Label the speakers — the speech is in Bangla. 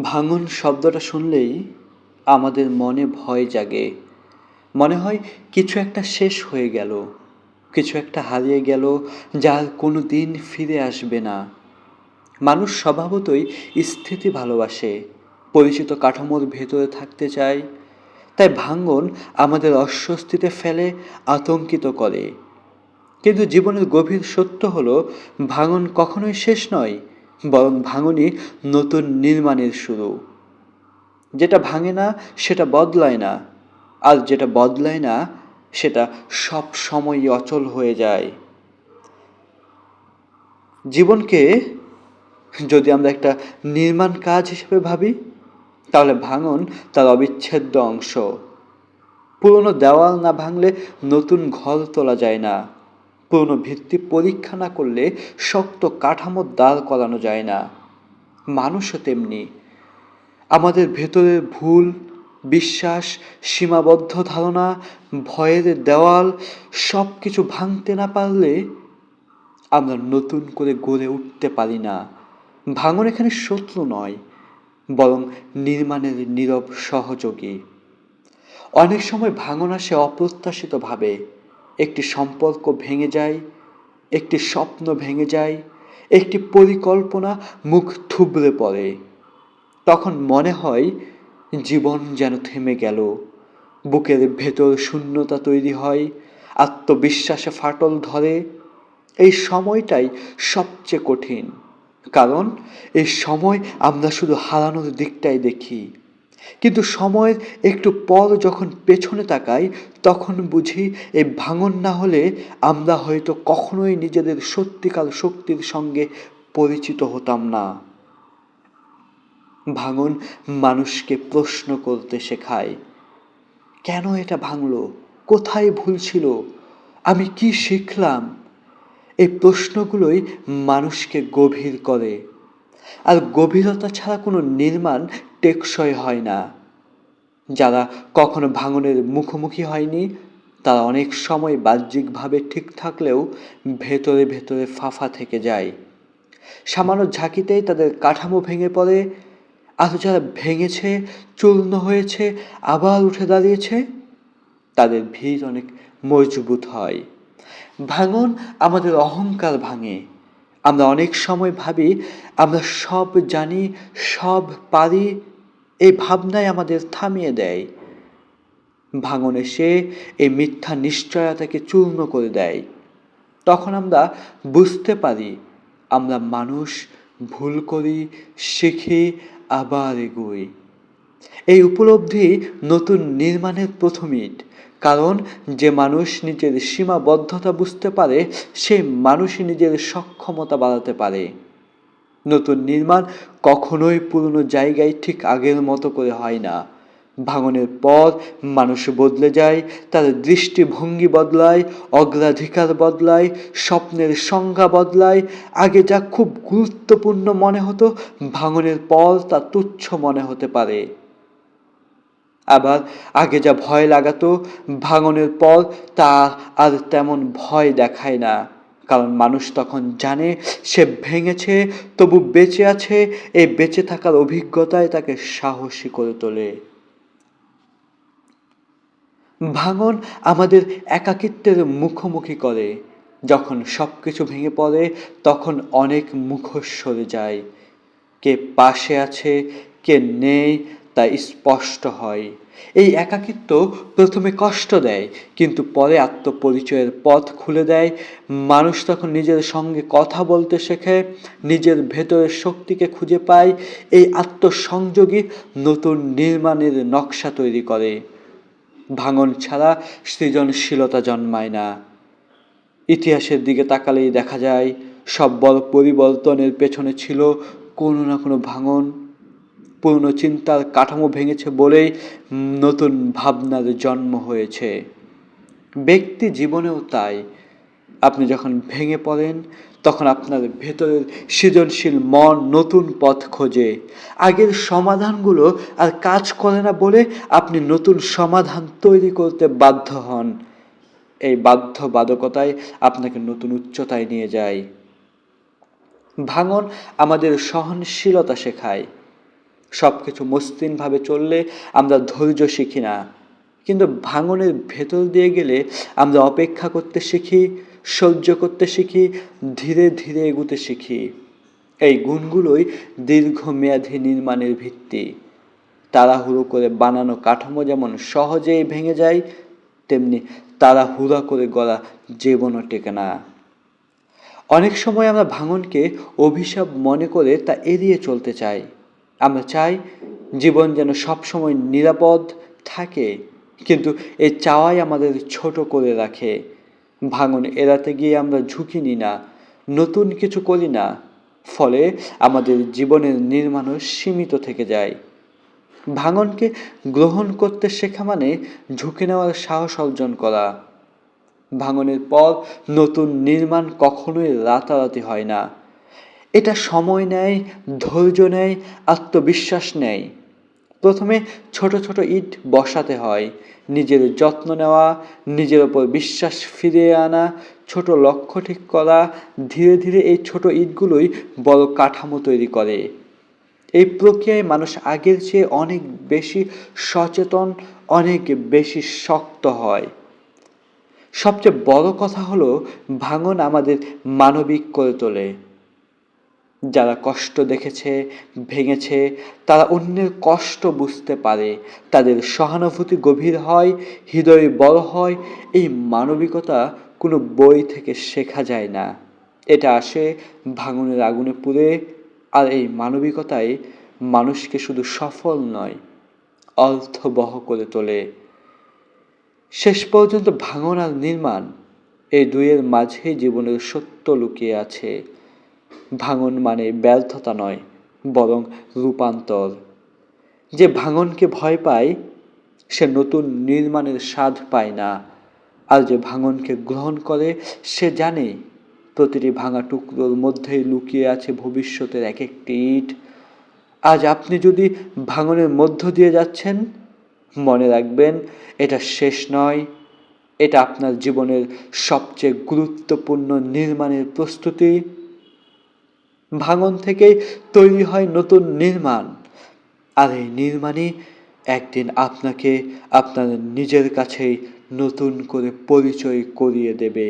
Speaker 1: ভাঙন শব্দটা শুনলেই আমাদের মনে ভয় জাগে। মনে হয় কিছু একটা শেষ হয়ে গেল, কিছু একটা হারিয়ে গেল, যা আর কোনো দিন ফিরে আসবে না। মানুষ স্বভাবতই স্থিতি ভালোবাসে, পরিচিত কাঠামোর ভেতরে থাকতে চায়। তাই ভাঙন আমাদের অস্বস্তিতে ফেলে, আতঙ্কিত করে। কিন্তু জীবনের গভীর সত্য হলো, ভাঙন কখনোই শেষ নয়, বরং ভাঙনই নতুন নির্মাণের শুরু। যেটা ভাঙে না সেটা বদলায় না, আর যেটা বদলায় না সেটা সব সময়ই অচল হয়ে যায়। জীবনকে যদি আমরা একটা নির্মাণ কাজ হিসেবে ভাবি, তাহলে ভাঙন তার অবিচ্ছেদ্য অংশ। পুরনো দেওয়াল না ভাঙলে নতুন ঘর তোলা যায় না। পুরনো ভিত্তি পরীক্ষা না করলে শক্ত কাঠামো দাঁড় করানো যায় না। মানুষও তেমনি। আমাদের ভেতরের ভুল, বিশ্বাস, সীমাবদ্ধ ধারণা, ভয়ের দেওয়াল সব কিছু ভাঙতে না পারলে আমরা নতুন করে গড়ে উঠতে পারি না। ভাঙন এখানে শত্রু নয়, বরং নির্মাণের নীরব সহযোগী। অনেক সময় ভাঙন আসে অপ্রত্যাশিতভাবে। একটি সম্পর্ক ভেঙে যায়, একটি স্বপ্ন ভেঙে যায়, একটি পরিকল্পনা মুখ থুবড়ে পড়ে। তখন মনে হয় জীবন যেন থেমে গেল। বুকের ভেতর শূন্যতা তৈরি হয়, আত্মবিশ্বাসে ফাটল ধরে। এই সময়টাই সবচেয়ে কঠিন, কারণ এই সময় আমরা শুধু হারানোর দিকটাই দেখি। কিন্তু সময়ের একটু পর যখন পেছনে তাকাই, তখন বুঝি এই ভাঙন না হলে আমরা হয়তো কখনোই নিজেদের সত্যিকার শক্তির সঙ্গে পরিচিত হতাম না। ভাঙন মানুষকে প্রশ্ন করতে শেখায়। কেন এটা ভাঙলো? কোথায় ভুল ছিল? আমি কি শিখলাম? এই প্রশ্নগুলোই মানুষকে গভীর করে। আর গভীরতা ছাড়া কোনো নির্মাণ টেকসই হয় না। যারা কখনো ভাঙনের মুখোমুখি হয়নি, তারা অনেক সময় বাহ্যিকভাবে ঠিক থাকলেও ভেতরে ভেতরে ফাঁফা থেকে যায়। সামান্য ঝাঁকিতেই তাদের কাঠামো ভেঙে পড়ে। আর যারা ভেঙেছে, চূর্ণ হয়েছে, আবার উঠে দাঁড়িয়েছে, তাদের ভিত অনেক মজবুত হয়। ভাঙন আমাদের অহংকার ভাঙে। আমরা অনেক সময় ভাবি আমরা সব জানি, সব পারি। এই ভাবনায় আমাদের থামিয়ে দেয়। ভাঙন এসে এই মিথ্যা নিশ্চয়তাকে চূর্ণ করে দেয়। তখন আমরা বুঝতে পারি আমরা মানুষ, ভুল করি, শিখি, আবার এগোই। এই উপলব্ধি নতুন নির্মাণের প্রথম ইট। কারণ যে মানুষ নিজের সীমাবদ্ধতা বুঝতে পারে, সে মানুষই নিজের সক্ষমতা বাড়াতে পারে। নতুন নির্মাণ কখনোই পুরনো জায়গায় ঠিক আগের মতো করে হয় না। ভাঙনের পর মানুষ বদলে যায়, তার দৃষ্টিভঙ্গি বদলায়, অগ্রাধিকার বদলায়, স্বপ্নের সংজ্ঞা বদলায়। আগে যা খুব গুরুত্বপূর্ণ মনে হতো, ভাঙনের পর তা তুচ্ছ মনে হতে পারে। আবার আগে যা ভয় লাগাতো, ভাঙনের পর তা আর তেমন ভয় দেখায় না। কারণ মানুষ তখন জানে সে ভেঙেছে, তবু বেঁচে আছে। এই বেঁচে থাকার অভিজ্ঞতায় তাকে সাহসী করে তোলে। ভাঙন আমাদের একাকিত্বের মুখোমুখি করে। যখন সবকিছু ভেঙে পড়ে, তখন অনেক মুখোশ সরে যায়। কে পাশে আছে, কে নেই, তা স্পষ্ট হয়। এই একাকিত্ব প্রথমে কষ্ট দেয়, কিন্তু পরে আত্মপরিচয়ের পথ খুলে দেয়। মানুষ তখন নিজের সঙ্গে কথা বলতে শেখে, নিজের ভেতরের শক্তিকে খুঁজে পায়। এই আত্মসংযোগই নতুন নির্মাণের নকশা তৈরি করে। ভাঙন ছাড়া সৃজনশীলতা জন্মায় না। ইতিহাসের দিকে তাকালেই দেখা যায় সব বড় পরিবর্তনের পেছনে ছিল কোনো না কোনো ভাঙন। পুরনো চিন্তার কাঠামো ভেঙেছে বলেই নতুন ভাবনার জন্ম হয়েছে। ব্যক্তি জীবনেও তাই। আপনি যখন ভেঙে পড়েন, তখন আপনার ভেতরের সৃজনশীল মন নতুন পথ খোঁজে। আগের সমাধানগুলো আর কাজ করে না বলে আপনি নতুন সমাধান তৈরি করতে বাধ্য হন। এই বাধ্যবাধকতাই আপনাকে নতুন উচ্চতায় নিয়ে যায়। ভাঙন আমাদের সহনশীলতা শেখায়। সব কিছু মসৃণভাবে চললে আমরা ধৈর্য শিখি না, কিন্তু ভাঙনের ভেতর দিয়ে গেলে আমরা অপেক্ষা করতে শিখি, সহ্য করতে শিখি, ধীরে ধীরে এগুতে শিখি। এই গুণগুলোই দীর্ঘমেয়াদী নির্মাণের ভিত্তি। তাড়াহুড়ো করে বানানো কাঠামো যেমন সহজেই ভেঙে যায়, তেমনি তাড়াহুড়া করে গড়া জীবনও টেকে না। অনেক সময় আমরা ভাঙনকে অভিশাপ মনে করে তা এড়িয়ে চলতে চাই। আমরা চাই জীবন যেন সবসময় নিরাপদ থাকে, কিন্তু এই চাওয়াই আমাদের ছোট করে রাখে। ভাঙন এড়াতে গিয়ে আমরা ঝুঁকি নিই না, নতুন কিছু করি না, ফলে আমাদের জীবনের নির্মাণও সীমিত থেকে যায়। ভাঙনকে গ্রহণ করতে শেখা মানে ঝুঁকি নেওয়ার সাহস অর্জন করা। ভাঙনের পর নতুন নির্মাণ কখনোই রাতারাতি হয় না। এটা সময় নেয়, ধৈর্য নেয়, আত্মবিশ্বাস নেয়। প্রথমে ছোট ছোট ইট বসাতে হয়, নিজের যত্ন নেওয়া, নিজের ওপর বিশ্বাস ফিরিয়ে আনা, ছোট লক্ষ্য ঠিক করা। ধীরে ধীরে এই ছোট ইটগুলোই বড় কাঠামো তৈরি করে। এই প্রক্রিয়ায় মানুষ আগের চেয়ে অনেক বেশি সচেতন, অনেক বেশি শক্ত হয়। সবচেয়ে বড় কথা হলো, ভাঙন আমাদের মানবিক করে তোলে। যারা কষ্ট দেখেছে, ভেঙেছে, তারা অন্যের কষ্ট বুঝতে পারে, তাদের সহানুভূতি গভীর হয়, হৃদয় বড় হয়। এই মানবিকতা কোনো বই থেকে শেখা যায় না, এটা আসে ভাঙনের আগুনে পুড়ে। আর এই মানবিকতাই মানুষকে শুধু সফল নয়, অর্থবহ করে তোলে। শেষ পর্যন্ত ভাঙন আর নির্মাণ, এই দুইয়ের মাঝেই জীবনের সত্য লুকিয়ে আছে। ভাঙন মানে ব্যর্থতা নয়, বরং রূপান্তর। যে ভাঙনকে ভয় পায়, সে নতুন নির্মাণের স্বাদ পায় না। আর যে ভাঙনকে গ্রহণ করে, সে জানে প্রতিটি ভাঙা টুকরোর মধ্যেই লুকিয়ে আছে ভবিষ্যতের এক একটি ইট। আজ আপনি যদি ভাঙনের মধ্য দিয়ে যাচ্ছেন, মনে রাখবেন, এটা শেষ নয়, এটা আপনার জীবনের সবচেয়ে গুরুত্বপূর্ণ নির্মাণের প্রস্তুতি। ভাঙন থেকেই তৈরি হয় নতুন নির্মাণ, আর এই নির্মাণই একদিন আপনাকে আপনার নিজের কাছেই নতুন করে পরিচয় করিয়ে দেবে।